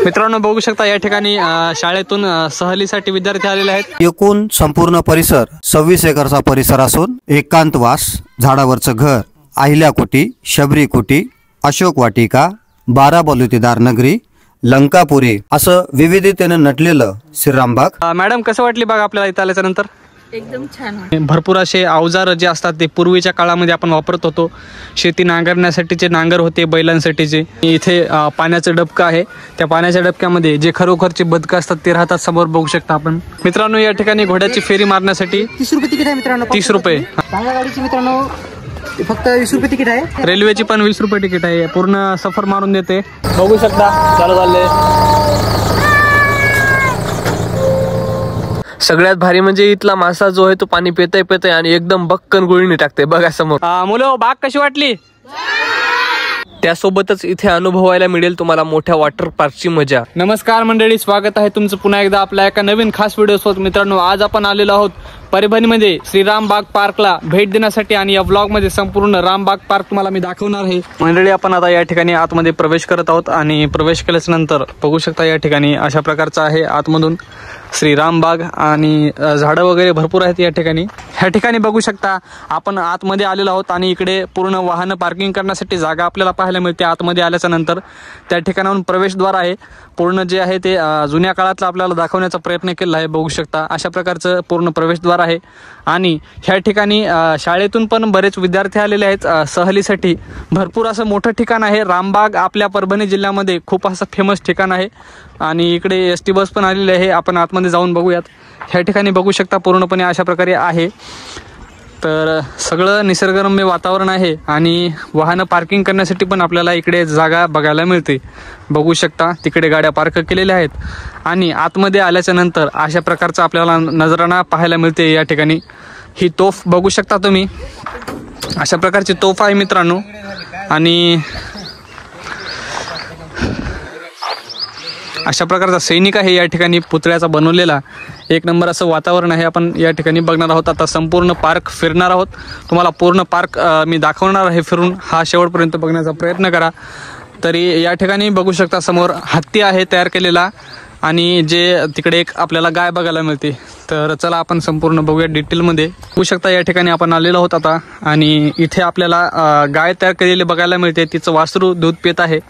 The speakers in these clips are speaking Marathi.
मित्रांनो बघू शकता या ठिकाणी शाळेतून सहलीसाठी विद्यार्थी आलेले आहेत। एकूण संपूर्ण परिसर 26 एकरचा परिसर असून एकांतवास, झाडावरचं घर, अहिल्या कुटी, शबरी कुटी, अशोक वाटिका, 12 बलुतेदार नगरी, लंकापुरी असं विविधतेने नटलेलं श्रीरामबाग। मॅडम कसं वाटली बाग आपल्याला इथं आल्याच्या नंतर? एकदम छान। भरपूर असे अवजार जे असतात ते पूर्वीच्या काळामध्ये आपण वापरत होतो। शेती नांगरण्यासाठीचे नांगर होते, बैलांसाठीचे। इथे पाण्याचं डबकं आहे, त्या पाण्याच्या डबक्यामध्ये जे खरोखरचे बदकं असतात ते राहतात। समोर बघू शकता आपण। मित्रांनो या ठिकाणी घोड्याची फेरी मारण्यासाठी 30 रुपये तिकीट आहे मित्रांनो। 30 रुपये। चांगल्या गाडीची मित्रांनो फक्त 20 रुपये तिकीट आहे। रेल्वेची पण 20 रुपये तिकीट आहे। पूर्ण सफर मारून देते। बघू शकता चालू झाले। सगळ्यात भारी म्हणजे इथला मासा जो आहे तो पाणी पेतय आणि एकदम बक्कन गुळणी टाकते बघा समोर। मुलं बाग कशी वाटली? त्यासोबतच इथे अनुभवायला मिळेल तुम्हाला मोठ्या वॉटर पार्कची मजा। नमस्कार मंडळी, स्वागत आहे तुमचं पुन्हा एकदा आपल्या एका नवीन खास व्हिडिओ सोबत। मित्रांनो आज आपण आलेलो आहोत परभणीमध्ये श्रीरामबाग पार्कला भेट देण्यासाठी आणि या व्लॉग मध्ये संपूर्ण रामबाग पार्क तुम्हाला मी दाखवणार आहे। मंडळी आपण आता या ठिकाणी आतमध्ये प्रवेश करत आहोत आणि प्रवेश केल्याच्या नंतर बघू शकता या ठिकाणी अशा प्रकारचा आहे आतमधून श्रीरामबाग आणि झाडं वगैरे भरपूर आहेत या ठिकाणी। ह्या ठिकाणी बघू शकता आपण आतमध्ये आलेलो आहोत आणि इकडे पूर्ण वाहन पार्किंग करण्यासाठी जागा आपल्याला पाहायला मिळते। आतमध्ये आल्याच्या नंतर त्या ठिकाणाहून प्रवेशद्वार आहे, पूर्ण जे आहे ते जुन्या काळातला आपल्याला दाखवण्याचा प्रयत्न केला आहे। बघू शकता अशा प्रकारचं पूर्ण प्रवेशद्वार आहे आणि ह्या ठिकाणी शाळेतून पण बरेच विद्यार्थी आलेले आहेत सहलीसाठी। भरपूर असं मोठं ठिकाण आहे रामबाग, आपल्या परभणी जिल्ह्यामध्ये खूप असं फेमस ठिकाण आहे आणि इकडे एसटी बस पण आलेली आहे। आपण आतमध्ये जाऊन बघूयात। ह्या ठिकाणी बघू शकता पूर्णपणे अशा प्रकारे आहे, तर सगळं निसर्गरम्य वातावरण आहे आणि वाहन पार्किंग करण्यासाठी पण आपल्याला इकडे जागा बघायला मिळते। बघू शकता तिकडे गाड्या पार्क केलेल्या आहेत आणि आतमध्ये आल्याच्या नंतर अशा प्रकारचा आपल्याला नजराणा पाहायला मिळते। या ठिकाणी ही तोफ बघू शकता तुम्ही, अशा प्रकारची तोफ आहे मित्रांनो आणि अशा प्रकारचा सैनिक आहे या ठिकाणी पुतळ्याचा बनवलेला। एक नंबर असं वातावरण आहे। आपण या ठिकाणी बघणार आहोत, आता संपूर्ण पार्क फिरणार आहोत। तुम्हाला पूर्ण पार्क मी दाखवणार आहे फिरून, हा शेवटपर्यंत बघण्याचा प्रयत्न करा। तरी या ठिकाणी बघू शकता समोर हत्ती आहे तयार केलेला आणि जे तिकडे एक आपल्याला गाय बघायला मिळते। तर चला आपण संपूर्ण बघूया डिटेलमध्ये। बघू शकता या ठिकाणी आपण आलेलो आहोत आता आणि इथे आपल्याला गाय तयार केलेली बघायला मिळते, तिचं वासरू दूध पित आहे।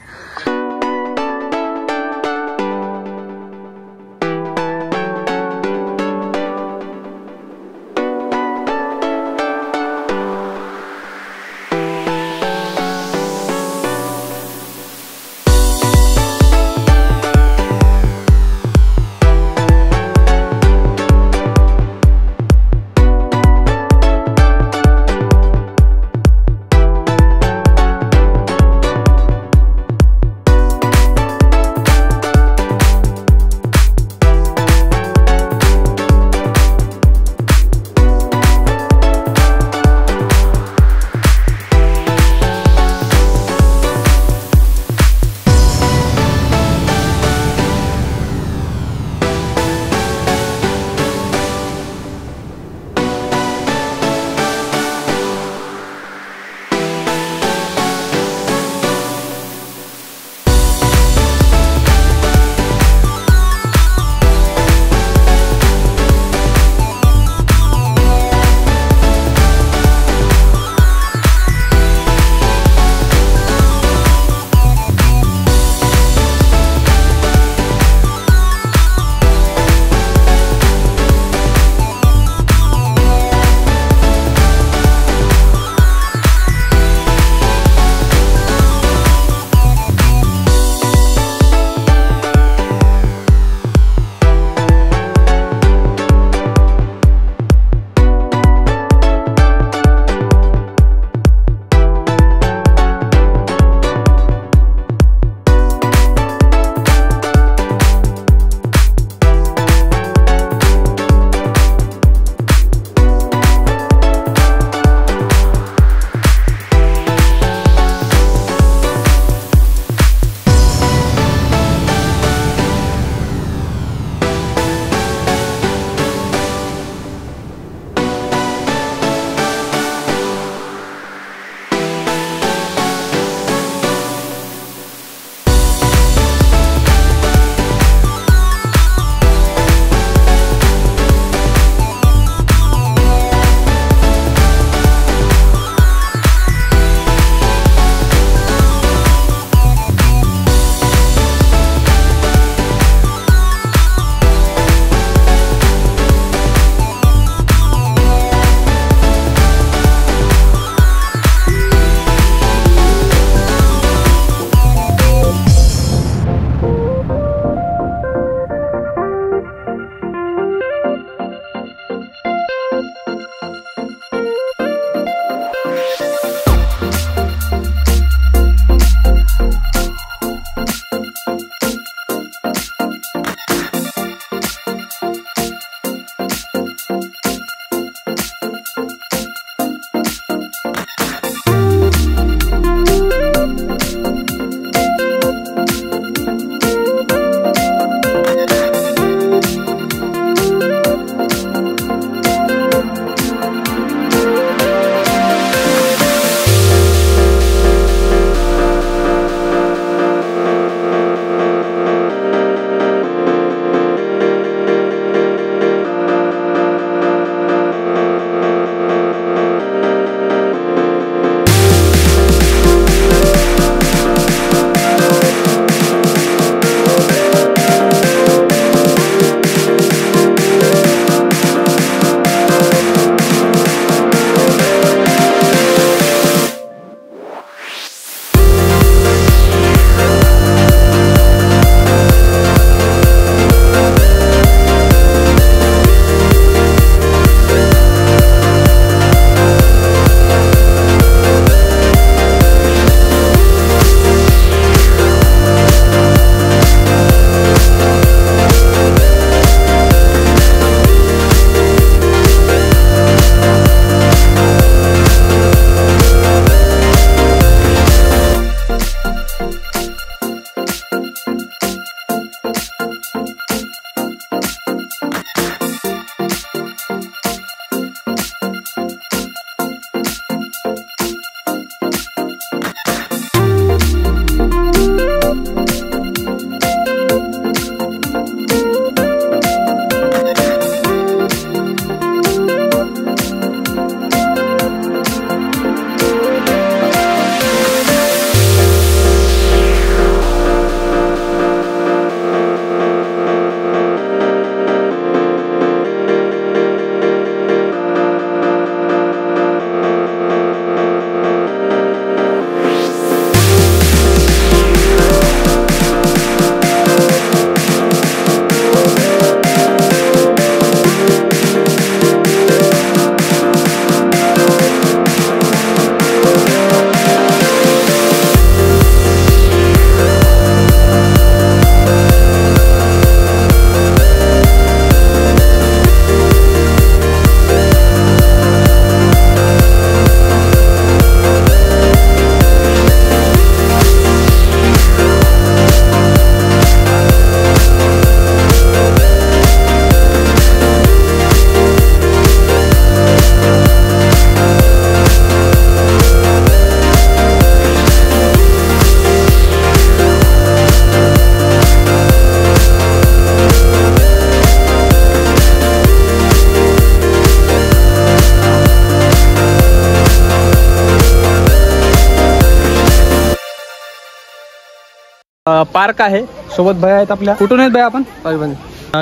पार्क आहे, सोबत भैया आहेत आपल्या. कुठून आहेत भैया आपण?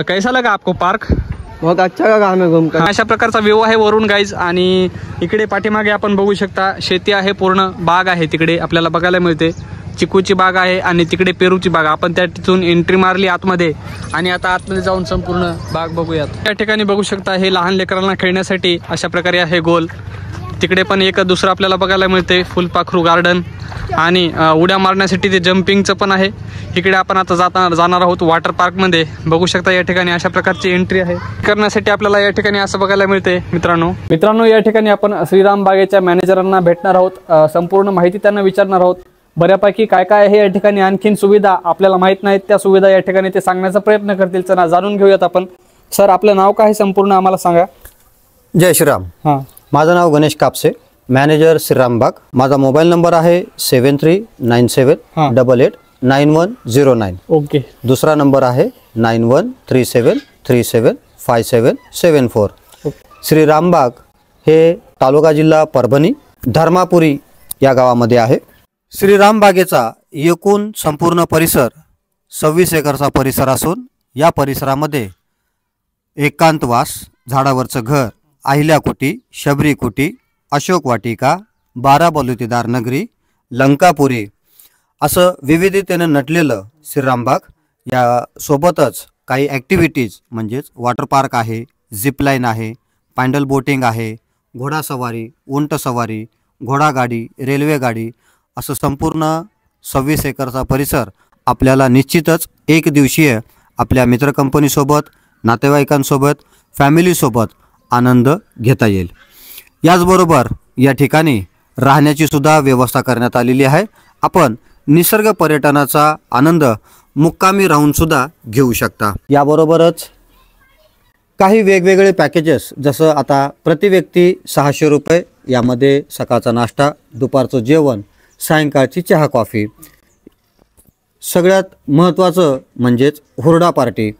कैसा लगा आपको पार्क? बहुत अच्छा लगा हमें घूमकर. अशा प्रकारचा व्ह्यू आहे वरून गाईज. आणि इकडे पाठीमागे आपण बघू शकता शेती आहे, पूर्ण बाग आहे तिकडे आपल्याला बघायला मिळते. चिकूची बाग आहे आणि तिकडे पेरूची बाग. आपण त्या तिथून एंट्री मारली आतमध्ये आणि आता आतमध्ये जाऊन संपूर्ण बाग बघूयात. त्या ठिकाणी बघू शकता हे लहान लेकरांना खेळण्यासाठी अशा प्रकारे आहे गोल. तिकडे पण एक दुसरं आपल्याला बघायला मिळते फुलपाखरू गार्डन आणि उड्या मारण्यासाठी ते जम्पिंगचं पण आहे. इकडे आपण आता जाणार आहोत वॉटर पार्कमध्ये. बघू शकता या ठिकाणी अशा प्रकारची एंट्री आहे करण्यासाठी आपल्याला या ठिकाणी असं बघायला मिळते. मित्रांनो या ठिकाणी आपण श्रीराम बागेच्या मॅनेजरांना भेटणार आहोत. संपूर्ण माहिती त्यांना विचारणार आहोत. बऱ्यापैकी काय काय आहे या ठिकाणी, आणखीन सुविधा आपल्याला माहीत नाहीत, त्या सुविधा या ठिकाणी ते सांगण्याचा प्रयत्न करतील. चला जाणून घेऊयात आपण. सर आपलं नाव काय संपूर्ण आम्हाला सांगा. जय श्रीराम. हां, माझं नाव गणेश कापसे, मॅनेजर श्रीराम बाग. माझा मोबाईल नंबर आहे 7397889109. ओके. दुसरा नंबर आहे 9137375774. श्रीराम बाग हे तालुका जिल्हा परभणी धर्मापुरी या गावामध्ये आहे. श्रीराम बागेचा एकूण संपूर्ण परिसर 26 एकरचा परिसर असून या परिसरामध्ये एकांतवास, झाडावरचं घर, अहिल्या कुटी, शबरी कुटी, अशोक वाटिका, 12 बलुतेदार नगरी, लंकापुरी असं विविधतेने नटलेलं श्रीराम बाग. या सोबतच काही ॲक्टिव्हिटीज म्हणजेच वॉटर पार्क आहे, झिपलाईन आहे, पॅन्डल बोटिंग आहे, घोडासवारी, उंटसवारी, घोडागाडी, रेल्वे गाडी असं संपूर्ण 26 एकरचा परिसर आपल्याला निश्चितच एक दिवसीय आपल्या मित्रकंपनीसोबत, नातेवाईकांसोबत, फॅमिलीसोबत आनंद घेता येईल. याचबरोबर या ठिकाणी राहण्याची सुद्धा व्यवस्था करण्यात आलेली आहे. आपण निसर्ग पर्यटनाचा आनंद मुक्कामी राहून सुद्धा घेऊ शकता. याबरोबरच काही वेगवेगळे पॅकेजेस, जसं आता प्रति व्यक्ती 600 रुपये, यामध्ये सकाळचा नाश्ता, दुपारचं जेवण, सायंकाळची चहा कॉफी. सगळ्यात महत्त्वाचं म्हणजेच हुरडा पार्टी.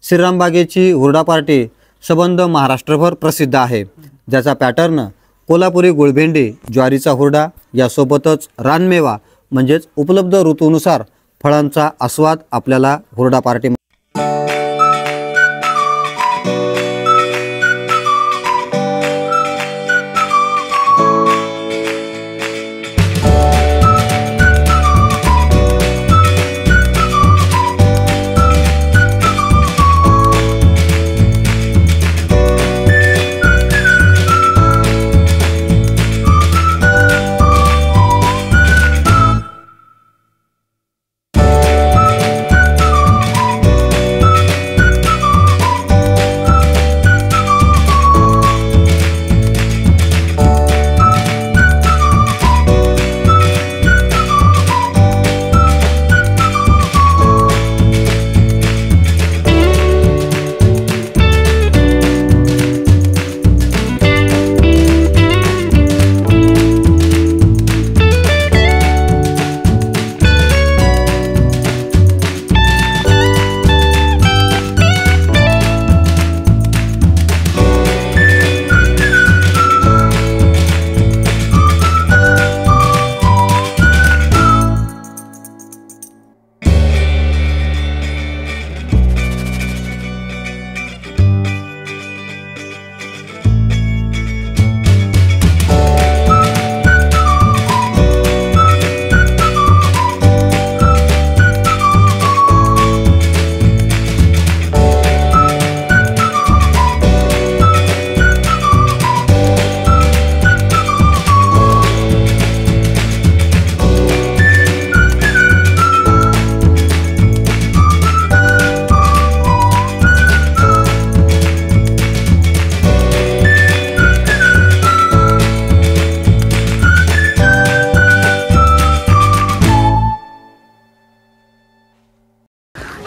श्रीराम बागेची हुरडा पार्टी संबंध महाराष्ट्रभर प्रसिद्ध आहे, ज्याचा पॅटर्न कोल्हापुरी गुळभेंडी, ज्वारीचा हुरडा, यासोबतच रानमेवा म्हणजेच उपलब्ध ऋतूनुसार फळांचा आस्वाद आपल्याला हुरडा पार्टी.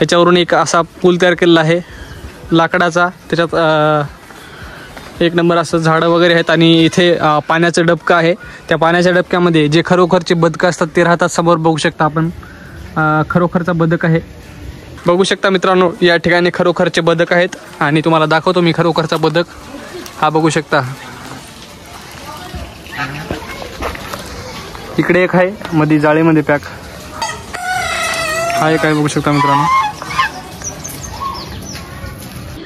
याच्यावरून एक असा पूल तयार केलेला आहे लाकडाचा. त्याच्यात एक नंबर असं झाडं वगैरे आहेत आणि इथे पाण्याचं डबकं आहे. त्या पाण्याच्या डबक्यामध्ये जे खरोखरचे बदकं असतात ते राहतात. समोर बघू शकता आपण खरोखरचा बदक आहे. बघू शकता मित्रांनो, या ठिकाणी खरोखरचे बदक आहेत आणि तुम्हाला दाखवतो मी खरोखरचा बदक. हा बघू शकता, इकडे एक आहे मध्ये जाळीमध्ये पॅक. हा एक आहे बघू शकता मित्रांनो.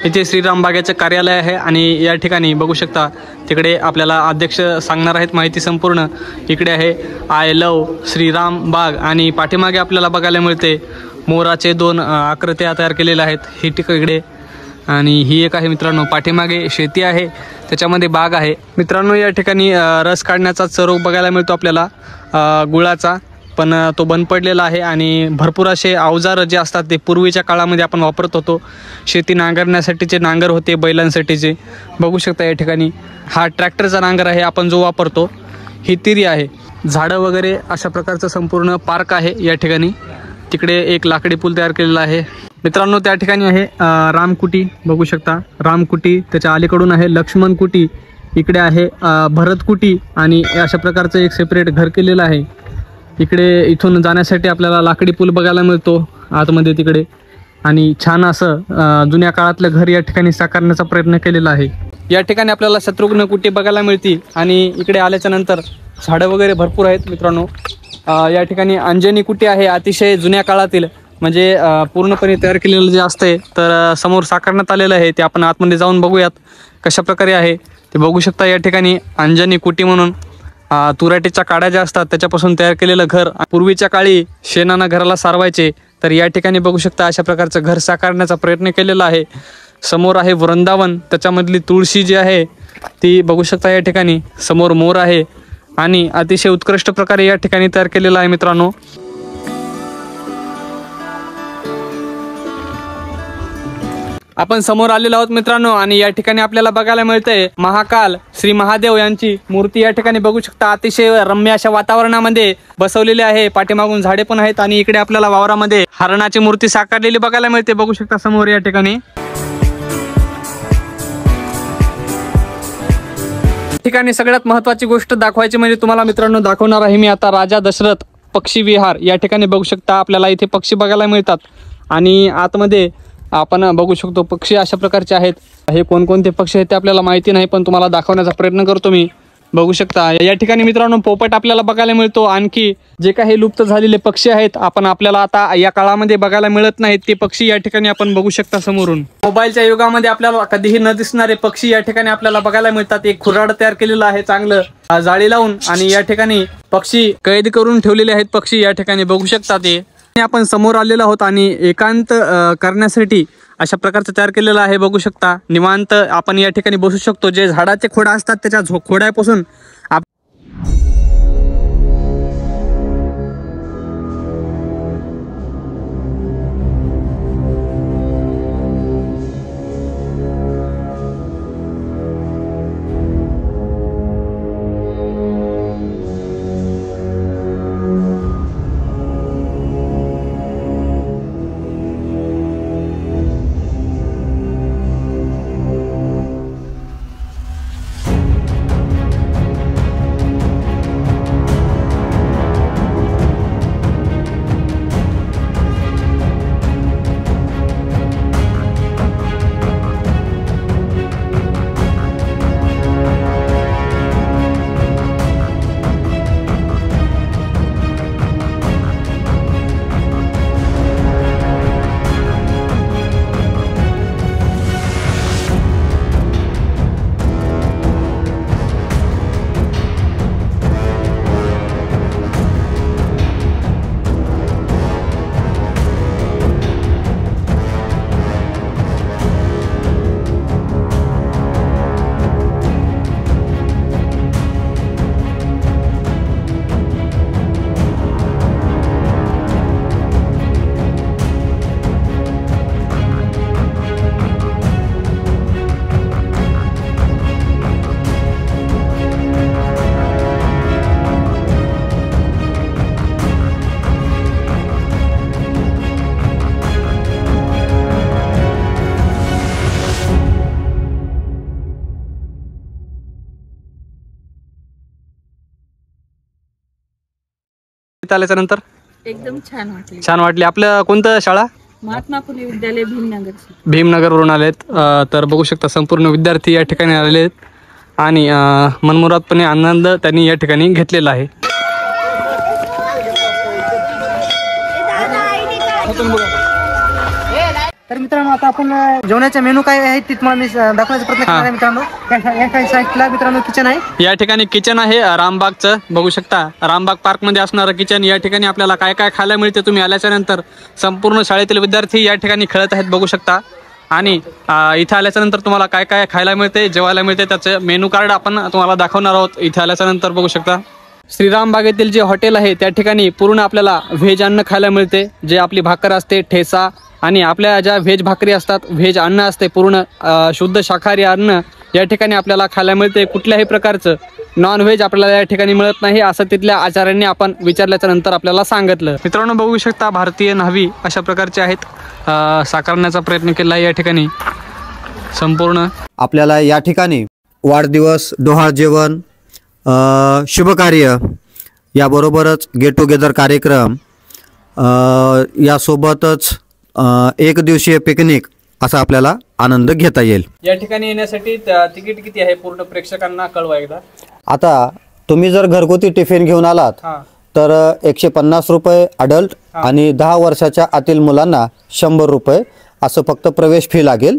इथे श्रीराम बागेचं कार्यालय आहे आणि या ठिकाणी बघू शकता तिकडे आपल्याला अध्यक्ष सांगणार आहेत माहिती संपूर्ण. इकडे आहे आय लव श्रीराम बाग आणि पाठीमागे आपल्याला बघायला मिळते मोराचे 2 आकृत्या तयार केलेल्या आहेत ही इकडे. आणि ही एक आहे मित्रांनो. पाठीमागे शेती आहे त्याच्यामध्ये बाग आहे मित्रांनो. या ठिकाणी रस काढण्याचा चरोग बघायला मिळतो आपल्याला गुळाचा, पण तो बंद पडलेला आहे. आणि भरपूर असे अवजार जे असतात ते पूर्वीच्या काळामध्ये आपण वापरत होतो. शेती नांगरण्यासाठीचे नांगर होते बैलांसाठीचे बघू शकता या ठिकाणी. हा ट्रॅक्टरचा नांगर आहे आपण जो वापरतो. ही तिरी आहे. झाडं वगैरे अशा प्रकारचं संपूर्ण पार्क आहे या ठिकाणी. तिकडे एक लाकडी पूल तयार केलेला आहे मित्रांनो. त्या ठिकाणी आहे रामकुटी बघू शकता. रामकुटी त्याच्या अलीकडून आहे लक्ष्मण कुटी. इकडे आहे भरतकुटी आणि अशा प्रकारचं एक सेपरेट घर केलेलं आहे. इकडे इथून जाण्यासाठी आपल्याला लाकडी पूल बघायला मिळतो आतमध्ये तिकडे. आणि छान असं जुन्या काळातलं घर या ठिकाणी साकारण्याचा प्रयत्न केलेला आहे. या ठिकाणी आपल्याला शत्रुघ्न कुटी बघायला मिळते आणि इकडे आल्याच्या नंतर झाडं वगैरे भरपूर आहेत मित्रांनो. या ठिकाणी अंजनी कुटी आहे अतिशय जुन्या काळातील, म्हणजे पूर्णपणे तयार केलेलं जे असते तर समोर साकारण्यात आलेलं आहे. ते आपण आतमध्ये जाऊन बघूयात कशा प्रकारे आहे ते बघू शकता. या ठिकाणी अंजनी कुटी म्हणून तुराटीच्या काड्या ज्या असतात त्याच्यापासून तयार केलेलं घर. पूर्वीच्या काळी शेणानं घराला सारवायचे तर या ठिकाणी बघू शकता अशा प्रकारचं घर साकारण्याचा प्रयत्न केलेला आहे. समोर आहे वृंदावन, त्याच्यामधली तुळशी जी आहे ती बघू शकता या ठिकाणी. समोर मोर आहे आणि अतिशय उत्कृष्ट प्रकारे या ठिकाणी तयार केलेला आहे मित्रांनो. आपण समोर आलेलो आहोत मित्रांनो आणि या ठिकाणी आपल्याला बघायला मिळतंय महाकाल श्री महादेव यांची मूर्ती या ठिकाणी बघू शकता. अतिशय रम्य अशा वातावरणामध्ये बसवलेली आहे. पाठीमागून झाडे पण आहेत आणि इकडे आपल्याला वावरामध्ये हरणाची मूर्ती साकारलेली बघायला मिळते बघू शकता समोर या ठिकाणी. ठिकाणी सगळ्यात महत्त्वाची गोष्ट दाखवायची म्हणजे तुम्हाला मित्रांनो दाखवणार आहे मी आता राजा दशरथ पक्षी विहार. या ठिकाणी बघू शकता आपल्याला इथे पक्षी बघायला मिळतात आणि आतमध्ये आपण बघू शकतो पक्षी अशा प्रकारचे आहेत. हे कोणकोणते पक्षी आहेत ते आपल्याला माहिती नाही, पण तुम्हाला दाखवण्याचा प्रयत्न करतो मी. बघू शकता या ठिकाणी मित्रांनो पोपट आपल्याला बघायला मिळतो. आणखी जे काही लुप्त झालेले पक्षी आहेत आपल्याला आता या काळामध्ये बघायला मिळत नाहीत ते पक्षी या ठिकाणी आपण बघू शकता समोरून. मोबाईलच्या युगामध्ये आपल्याला कधीही न दिसणारे पक्षी या ठिकाणी आपल्याला बघायला मिळतात. एक खुराड तयार केलेलं आहे चांगलं जाळी लावून आणि या ठिकाणी पक्षी कैद करून ठेवलेले आहेत. पक्षी या ठिकाणी बघू शकता ते आपण समोर आलेलो आहोत आणि एकांत करण्यासाठी अशा प्रकारचं तयार केलेलं आहे बघू शकता. निवांत आपण या ठिकाणी बसू शकतो. जे झाडाचे खोडा असतात त्याच्या खोड्यापासून आल्याच्या नंतर एकदम छान वाटली. आपलं कोणतं शाळा? महात्मा फुले विद्यालय भीमनगर. भीमनगरवरून आलेत. तर बघू शकता संपूर्ण विद्यार्थी या ठिकाणी आलेले आहेत आणि मनमुरादपणे आनंद त्यांनी या ठिकाणी घेतलेला आहे. हातून बघा. तर मित्रांनो आता आपण जेवणाचा मेनू काय आहे ते तुम्हाला मी दाखवण्याचा प्रयत्न करणार आहे मित्रांनो. या साईडला मित्रांनो किचन आहे. या ठिकाणी किचन आहे रामबागचं, बघू शकता. रामबाग पार्क मध्ये असणारं किचन. या ठिकाणी आपल्याला काय काय खायला मिळते तुम्ही आल्याच्या नंतर. संपूर्ण शाळेतील विद्यार्थी या ठिकाणी खेळत आहेत, बघू शकता. आणि इथे आल्याच्या नंतर तुम्हाला काय काय खायला मिळते, जेवायला मिळते, त्याचे मेनू कार्ड आपण तुम्हाला दाखवणार आहोत इथे आल्याच्या नंतर, बघू शकता. श्रीराम बागेतील जे हॉटेल आहे त्या ठिकाणी पूर्ण आपल्याला व्हेज अन्न खायला मिळते. जे आपली भाकर असते, ठेसा, आणि आपल्या ज्या व्हेज भाकरी असतात, व्हेज अन्न असते, पूर्ण शुद्ध शाकाहारी अन्न या ठिकाणी आपल्याला खायला मिळते. कुठल्याही प्रकारचं नॉन व्हेज आपल्याला या ठिकाणी मिळत नाही, असं तिथल्या आचार्यांनी आपण विचारल्याच्या नंतर आपल्याला सांगितलं. मित्रांनो बघू शकता, भारतीय न्हावी अशा प्रकारचे आहेत. साकारण्याचा प्रयत्न केला या ठिकाणी संपूर्ण. आपल्याला या ठिकाणी वाढदिवस, डोहाळ जेवण, शुभकार्य, याबरोबरच गेट टुगेदर कार्यक्रम, यासोबतच एक दिवसीय पिकनिक असा आपल्याला आनंद घेता येईल. या ठिकाणी येण्यासाठी तिकीट किती आहे पूर्ण प्रेक्षकांना कळवा एकदा. आता तुम्ही जर घरगुती टिफिन घेऊन आलात तर 150 रुपये अडल्ट आणि 10 वर्षाच्या आतील मुलांना 100 रुपये असं फक्त प्रवेश फी लागेल.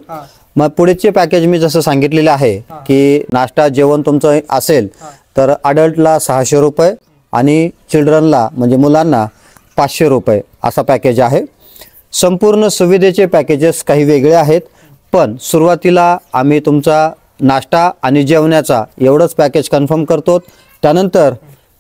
मग पुढचे पॅकेज मी जसं सांगितलेलं आहे की नाश्ता जेवण तुमचं असेल तर अडल्टला 600 रुपये आणि चिल्ड्रनला म्हणजे मुलांना 500 रुपये असा पॅकेज आहे. संपूर्ण सुविधेचे पॅकेजेस काही वेगळे आहेत, पण सुरुवातीला आम्ही तुमचा नाश्ता आणि जेवण्याचा एवढंच पॅकेज कन्फर्म करतो. त्यानंतर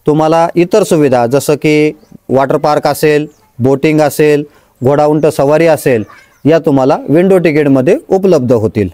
तुम्हाला इतर सुविधा जसं की वॉटर पार्क असेल, बोटिंग असेल, घोडाउंट सवारी असेल, या तुम्हाला विंडो तिकीटमध्ये उपलब्ध होतील.